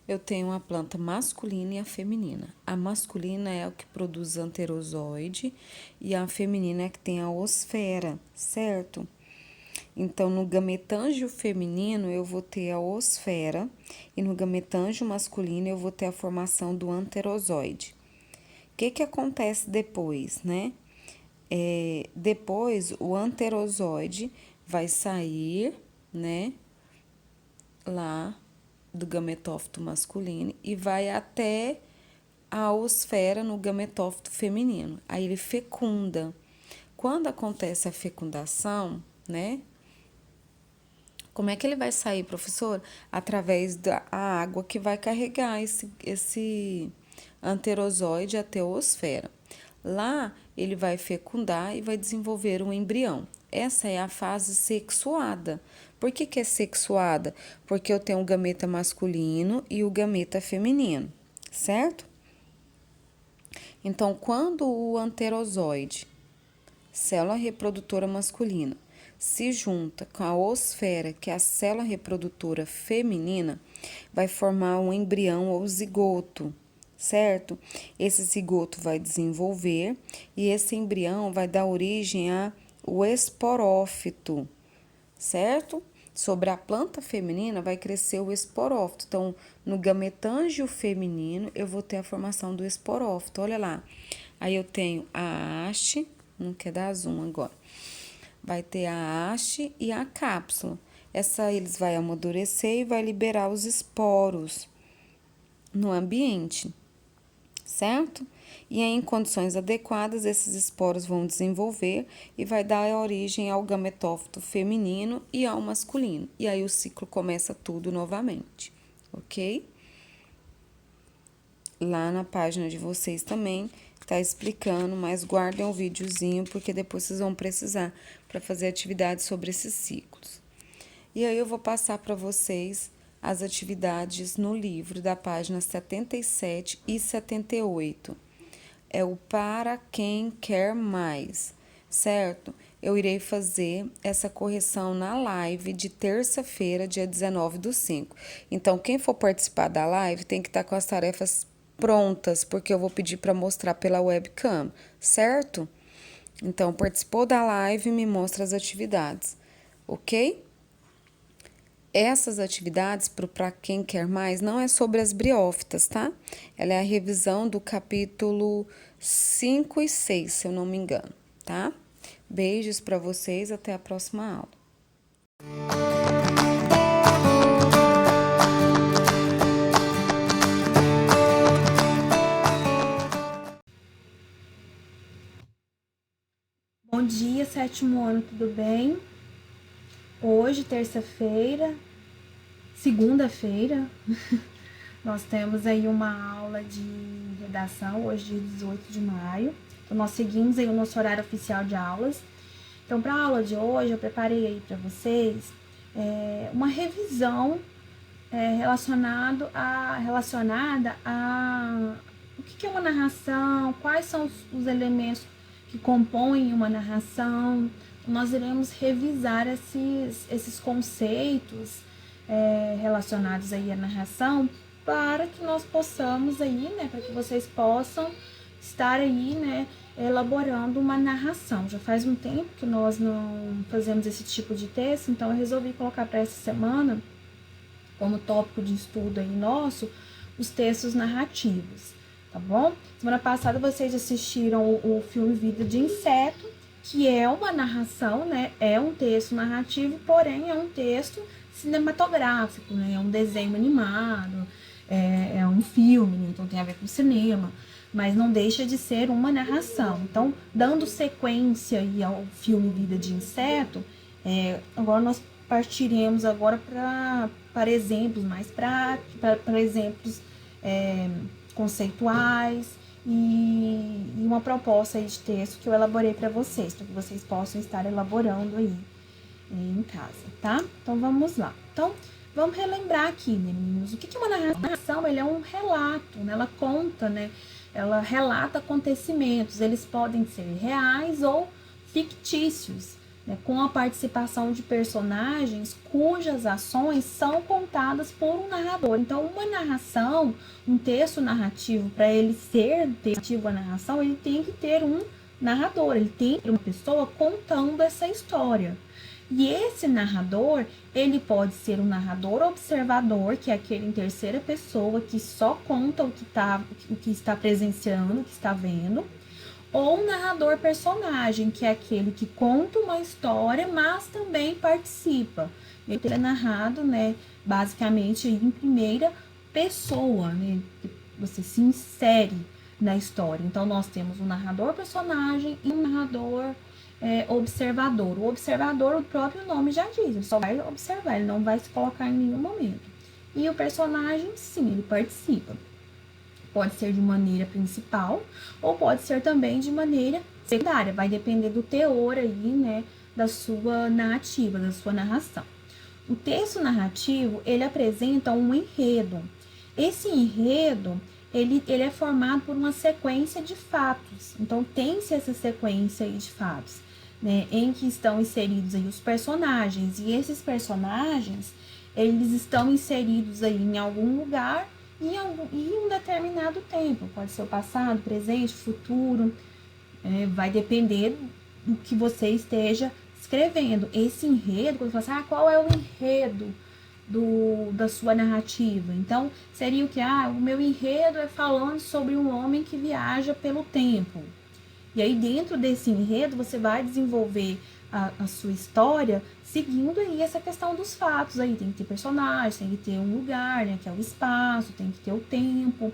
Eu tenho a planta masculina e a feminina. A masculina é o que produz anterozoide e a feminina é a que tem a osfera, certo? Então, no gametângio feminino, eu vou ter a osfera e no gametângio masculino, eu vou ter a formação do anterozoide. O que acontece depois, né? Depois, o anterozoide vai sair, né, lá do gametófito masculino e vai até a oosfera no gametófito feminino. Aí ele fecunda. Quando acontece a fecundação, né? Como é que ele vai sair, professor? Através da água que vai carregar esse anterozoide até a oosfera. Lá ele vai fecundar e vai desenvolver um embrião. Essa é a fase sexuada. Por que é sexuada? Porque eu tenho o gameta masculino e o gameta feminino, certo? Então, quando o anterozoide, célula reprodutora masculina, se junta com a oosfera, que é a célula reprodutora feminina, vai formar um embrião ou zigoto, certo? Esse zigoto vai desenvolver e esse embrião vai dar origem ao esporófito, certo? Sobre a planta feminina vai crescer o esporófito. Então, no gametângio feminino, eu vou ter a formação do esporófito. Olha lá. Aí eu tenho a haste, não quer dar zoom agora. Vai ter a haste e a cápsula. Eles vai amadurecer e vai liberar os esporos no ambiente, certo? E aí, em condições adequadas, esses esporos vão desenvolver e vai dar origem ao gametófito feminino e ao masculino. E aí o ciclo começa tudo novamente, ok? Lá na página de vocês também tá explicando, mas guardem o videozinho porque depois vocês vão precisar para fazer atividades sobre esses ciclos. E aí eu vou passar para vocês as atividades no livro da página 77 e 78. É o para quem quer mais, certo? Eu irei fazer essa correção na live de terça-feira, dia 19/5. Então, quem for participar da live tem que estar com as tarefas prontas, porque eu vou pedir para mostrar pela webcam, certo? Então, participou da live, me mostra as atividades, ok? Essas atividades, para quem quer mais, não é sobre as briófitas, tá? Ela é a revisão do capítulo 5 e 6, se eu não me engano, tá? Beijos para vocês, até a próxima aula. Bom dia, sétimo ano, tudo bem? Hoje, terça-feira, segunda-feira, nós temos aí uma aula de redação, hoje, dia 18 de maio. Então, nós seguimos aí o nosso horário oficial de aulas. Então, para a aula de hoje, eu preparei aí para vocês uma revisão relacionada a o que é uma narração, quais são os elementos que compõem uma narração. Nós iremos revisar esses conceitos relacionados aí à narração para que nós possamos aí, né, para que vocês possam estar aí, né, elaborando uma narração. Já faz um tempo que nós não fazemos esse tipo de texto, então eu resolvi colocar para essa semana, como tópico de estudo aí nosso, os textos narrativos, tá bom? Semana passada vocês assistiram o filme Vida de Inseto, que é uma narração, né? É um texto narrativo, porém é um texto cinematográfico, né? É um desenho animado, é um filme, né? Então tem a ver com cinema, mas não deixa de ser uma narração. Então, dando sequência aí ao filme Vida de Inseto, agora nós partiremos agora para exemplos mais práticos, para exemplos conceituais e uma proposta aí de texto que eu elaborei para que vocês possam estar elaborando aí em casa, tá? Então, vamos lá. Então, vamos relembrar aqui, né, meninos? O que é uma narração? Ele é um relato, né? Ela conta, né? Ela relata acontecimentos. Eles podem ser reais ou fictícios, né, com a participação de personagens cujas ações são contadas por um narrador. Então, uma narração, um texto narrativo, para ele ser narrativo a narração, ele tem que ter um narrador, ele tem que ter uma pessoa contando essa história. E esse narrador, ele pode ser um narrador observador, que é aquele em terceira pessoa, que só conta o que está presenciando, o que está vendo, ou um narrador personagem, que é aquele que conta uma história, mas também participa. Ele é narrado, né, basicamente em primeira pessoa, né? Você se insere na história. Então, nós temos um narrador personagem e um narrador observador. O observador, o próprio nome já diz, ele só vai observar, ele não vai se colocar em nenhum momento. E o personagem, sim, ele participa. Pode ser de maneira principal ou pode ser também de maneira secundária. Vai depender do teor aí, né, da sua narrativa, da sua narração. O texto narrativo, ele apresenta um enredo. Esse enredo, ele é formado por uma sequência de fatos. Então, tem-se essa sequência aí de fatos, né, em que estão inseridos aí os personagens. E esses personagens, eles estão inseridos aí em algum lugar e em um determinado tempo. Pode ser o passado, presente, futuro. Vai depender do que você esteja escrevendo. Esse enredo, quando você fala assim, qual é o enredo da sua narrativa? Então, seria o que? O meu enredo é falando sobre um homem que viaja pelo tempo. E aí, dentro desse enredo, você vai desenvolver a sua história seguindo aí essa questão dos fatos. Aí tem que ter personagem, tem que ter um lugar, né, que é o espaço, tem que ter o tempo.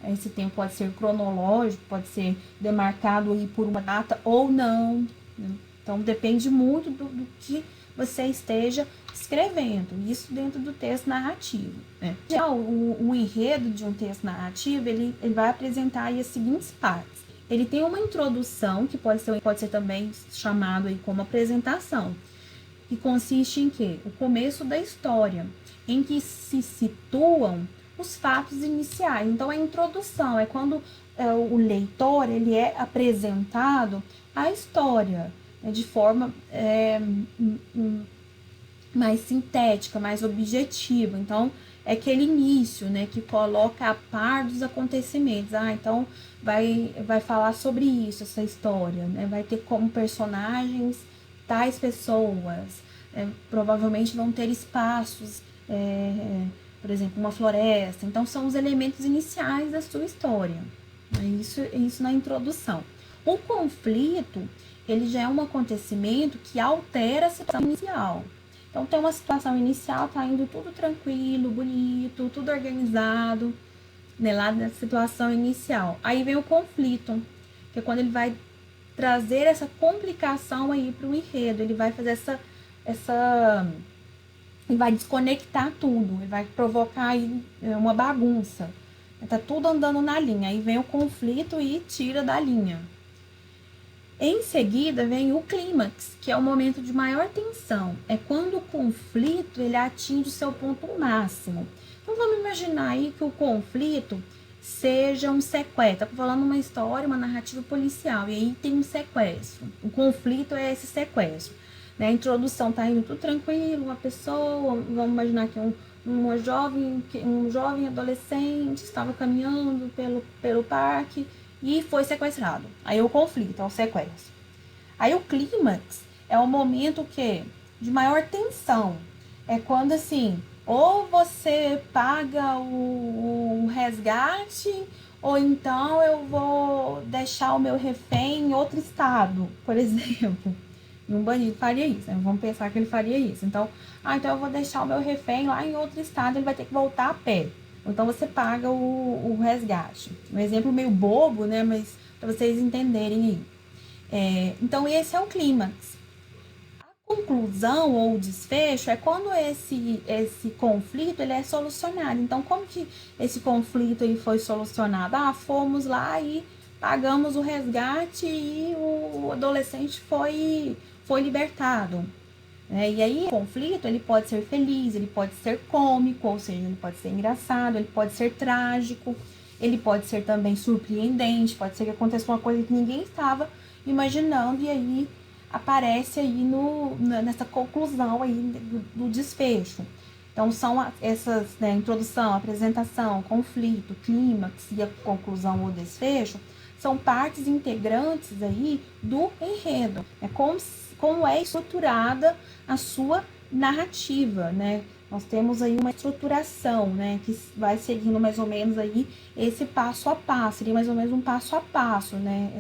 Esse tempo pode ser cronológico, pode ser demarcado aí por uma data ou não, né? Então, depende muito do que você esteja escrevendo. Isso dentro do texto narrativo, né? Já o enredo de um texto narrativo, ele vai apresentar aí as seguintes partes. Ele tem uma introdução, que pode ser também chamado aí como apresentação, que consiste em quê? O começo da história, em que se situam os fatos iniciais. Então, a introdução é quando o leitor ele é apresentado à história, né, de forma mais sintética, mais objetiva. Então, é aquele início, né, que coloca a par dos acontecimentos. Então, vai falar sobre isso, essa história, né? Vai ter como personagens tais pessoas, provavelmente vão ter espaços, por exemplo, uma floresta. Então, são os elementos iniciais da sua história. Isso na introdução. O conflito, ele já é um acontecimento que altera a situação inicial. Então, tem uma situação inicial, tá indo tudo tranquilo, bonito, tudo organizado, né, lá na situação inicial. Aí vem o conflito, que é quando ele vai trazer essa complicação aí para o enredo. Ele vai fazer ele vai desconectar tudo, ele vai provocar aí uma bagunça. Tá tudo andando na linha. Aí vem o conflito e tira da linha. Em seguida, vem o clímax, que é o momento de maior tensão. É quando o conflito ele atinge o seu ponto máximo. Então, vamos imaginar aí que o conflito seja um sequestro. Estou falando uma história, uma narrativa policial, e aí tem um sequestro. O conflito é esse sequestro. Né? A introdução está indo tudo tranquilo, uma pessoa, vamos imaginar que um jovem adolescente estava caminhando pelo parque, e foi sequestrado. Aí o conflito, é o sequestro. Aí o clímax é o momento de maior tensão. É quando assim, ou você paga o resgate, ou então eu vou deixar o meu refém em outro estado, por exemplo. E um bandido faria isso, né? Vamos pensar que ele faria isso. Então eu vou deixar o meu refém lá em outro estado, ele vai ter que voltar a pé. Então, você paga o resgate. Um exemplo meio bobo, né? Mas para vocês entenderem aí. Então, esse é o clímax. A conclusão ou o desfecho é quando esse conflito ele é solucionado. Então, como que esse conflito ele foi solucionado? Fomos lá e pagamos o resgate e o adolescente foi libertado. E aí, o conflito, ele pode ser feliz, ele pode ser cômico, ou seja, ele pode ser engraçado, ele pode ser trágico, ele pode ser também surpreendente, pode ser que aconteça uma coisa que ninguém estava imaginando, e aí aparece aí nessa conclusão aí do desfecho. Então, são essas, né, introdução, apresentação, conflito, clímax e a conclusão ou desfecho, são partes integrantes aí do enredo. Como é estruturada a sua narrativa, né? Nós temos aí uma estruturação, né, que vai seguindo mais ou menos aí esse passo a passo, seria mais ou menos um passo a passo, né,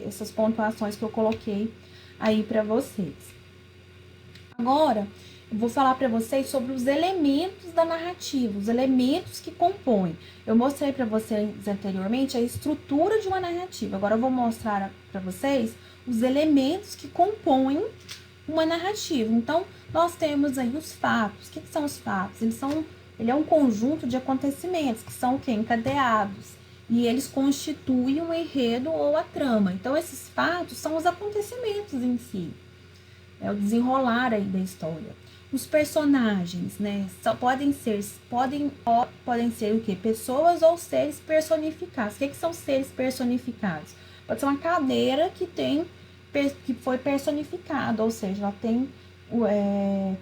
essas pontuações que eu coloquei aí para vocês. Agora, eu vou falar para vocês sobre os elementos da narrativa, os elementos que compõem. Eu mostrei para vocês anteriormente a estrutura de uma narrativa. Agora eu vou mostrar para vocês os elementos que compõem uma narrativa. Então, nós temos aí os fatos. O que são os fatos? Ele é um conjunto de acontecimentos que são encadeados. E eles constituem um enredo ou a trama. Então, esses fatos são os acontecimentos em si. É o desenrolar aí da história. Os personagens, né? Podem ser o quê? Pessoas ou seres personificados. O que são seres personificados? Pode ser uma cadeira que foi personificada, ou seja, ela tem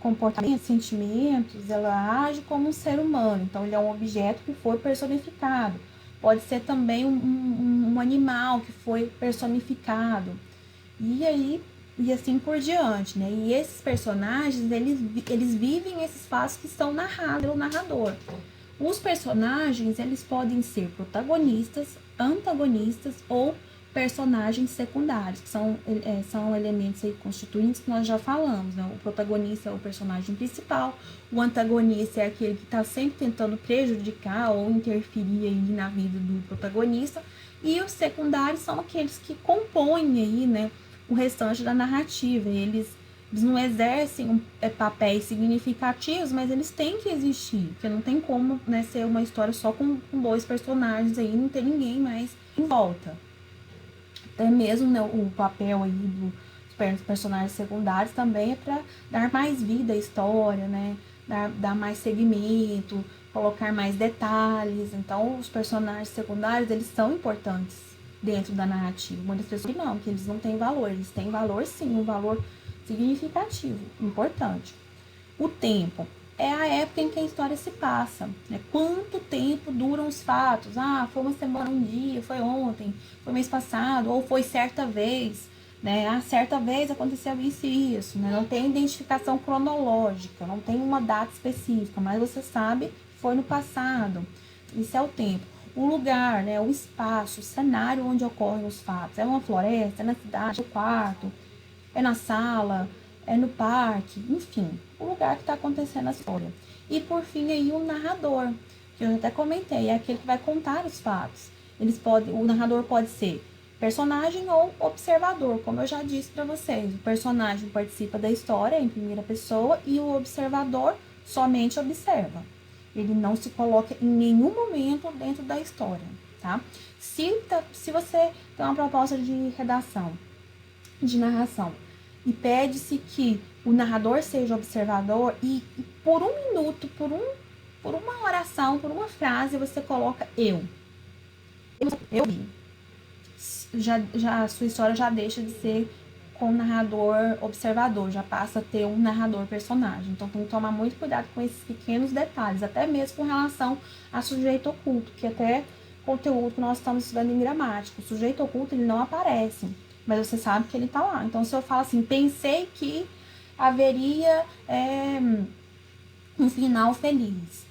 comportamentos, sentimentos, ela age como um ser humano. Então, ele é um objeto que foi personificado. Pode ser também um animal que foi personificado. E assim por diante, né? E esses personagens, eles vivem esses fatos que são narrados pelo narrador. Os personagens, eles podem ser protagonistas, antagonistas ou personagens secundários, que são elementos aí constituintes que nós já falamos, né? O protagonista é o personagem principal, o antagonista é aquele que está sempre tentando prejudicar ou interferir aí na vida do protagonista, e os secundários são aqueles que compõem aí, né, o restante da narrativa. Eles não exercem papéis significativos, mas eles têm que existir, porque não tem como, né, ser uma história só com dois personagens aí, não tem ninguém mais em volta. Até mesmo, né, o papel aí dos personagens secundários também é para dar mais vida à história, né, dar mais segmento, colocar mais detalhes. Então, os personagens secundários, eles são importantes dentro da narrativa. Muitas pessoas não, que eles não têm valor. Eles têm valor, sim, um valor significativo, importante. O tempo é a época em que a história se passa, né? Quanto tempo duram os fatos? Ah, foi uma semana, um dia, foi ontem, foi mês passado, ou foi certa vez, né? Ah, certa vez aconteceu isso e isso, né? Não tem identificação cronológica, não tem uma data específica, mas você sabe que foi no passado. Isso é o tempo. O lugar, né? O espaço, o cenário onde ocorrem os fatos. É uma floresta, é na cidade, é no quarto, é na sala, é no parque, enfim, o lugar que está acontecendo a história. E por fim aí o narrador, que eu até comentei, é aquele que vai contar os fatos. O narrador pode ser personagem ou observador, como eu já disse para vocês. O personagem participa da história em primeira pessoa e o observador somente observa. Ele não se coloca em nenhum momento dentro da história, tá? Se você tem uma proposta de redação, de narração, e pede-se que o narrador seja observador e por um minuto, por uma oração, por uma frase, você coloca eu vi. Já a sua história já deixa de ser com o narrador observador, já passa a ter um narrador personagem. Então tem que tomar muito cuidado com esses pequenos detalhes, até mesmo com relação a sujeito oculto, que até conteúdo que nós estamos estudando em gramática. O sujeito oculto, ele não aparece, mas você sabe que ele tá lá. Então, se eu falo assim, pensei que haveria um final feliz,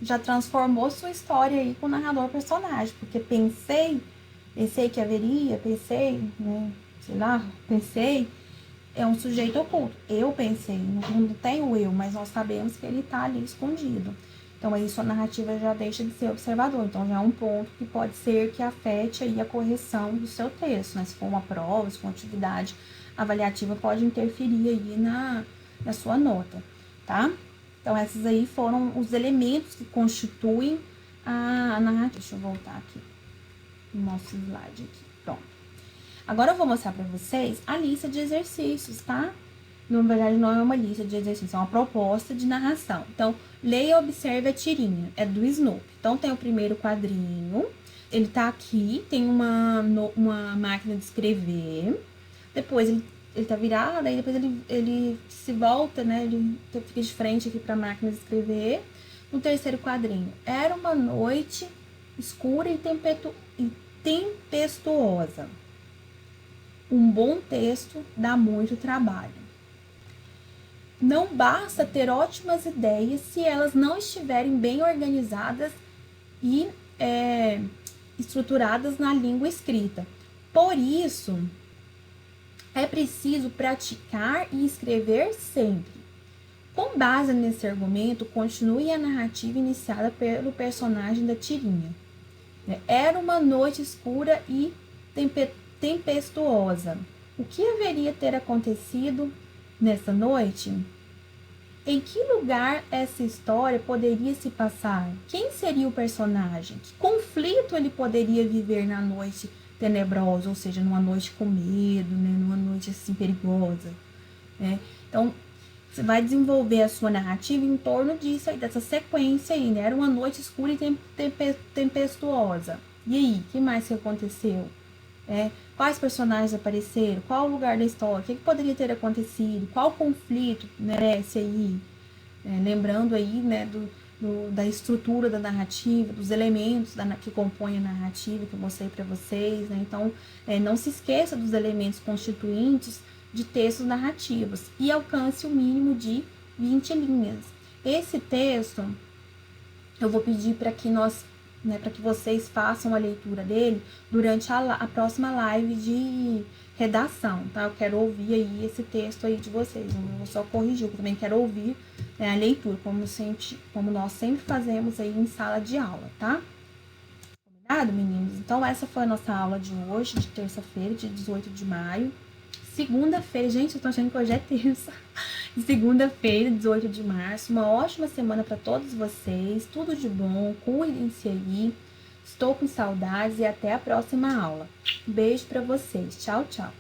já transformou sua história aí com o narrador personagem, porque pensei que haveria, né, pensei, é um sujeito oculto. Eu pensei, não tem o eu, mas nós sabemos que ele tá ali escondido. Então, aí sua narrativa já deixa de ser observador. Então, já é um ponto que pode ser que afete aí a correção do seu texto, né? Se for uma prova, se for uma atividade avaliativa, pode interferir aí na sua nota, tá? Então, esses aí foram os elementos que constituem a narrativa. Deixa eu voltar aqui no nosso slide aqui. Pronto. Agora eu vou mostrar pra vocês a lista de exercícios, tá? Na verdade, não é uma lista de exercícios, é uma proposta de narração. Então, leia e observe a tirinha. É do Snoopy. Então, tem o primeiro quadrinho. Ele tá aqui. Tem uma máquina de escrever. Depois, ele tá virado. Aí, depois, ele se volta, né? Ele fica de frente aqui pra máquina de escrever. No terceiro quadrinho. Era uma noite escura e tempestuosa. Um bom texto dá muito trabalho. Não basta ter ótimas ideias se elas não estiverem bem organizadas e estruturadas na língua escrita. Por isso, é preciso praticar e escrever sempre. Com base nesse argumento, continue a narrativa iniciada pelo personagem da tirinha. Era uma noite escura e tempestuosa. O que haveria ter acontecido nessa noite? Em que lugar essa história poderia se passar? Quem seria o personagem? Que conflito ele poderia viver na noite tenebrosa, ou seja, numa noite com medo, né? Numa noite assim perigosa, né? Então, você vai desenvolver a sua narrativa em torno disso aí, dessa sequência aí, né? Era uma noite escura e tempestuosa. E aí, o que mais que aconteceu? Quais personagens apareceram? Qual o lugar da história? O que poderia ter acontecido? Qual conflito merece aí? Lembrando aí, né, da estrutura da narrativa, dos elementos que compõem a narrativa que eu mostrei para vocês, né? Então, não se esqueça dos elementos constituintes de textos narrativos e alcance o mínimo de 20 linhas. Esse texto, eu vou pedir para que para que vocês façam a leitura dele durante a próxima live de redação, tá? Eu quero ouvir aí esse texto aí de vocês, eu não vou só corrigir, eu também quero ouvir, né, a leitura, como nós sempre fazemos aí em sala de aula, tá? Combinado, meninos? Então, essa foi a nossa aula de hoje, de terça-feira, de 18 de maio. Segunda-feira, gente, eu tô achando que hoje é terça. Segunda-feira, 18 de março. Uma ótima semana para todos vocês. Tudo de bom. Cuidem-se aí. Estou com saudades e até a próxima aula. Beijo para vocês. Tchau, tchau.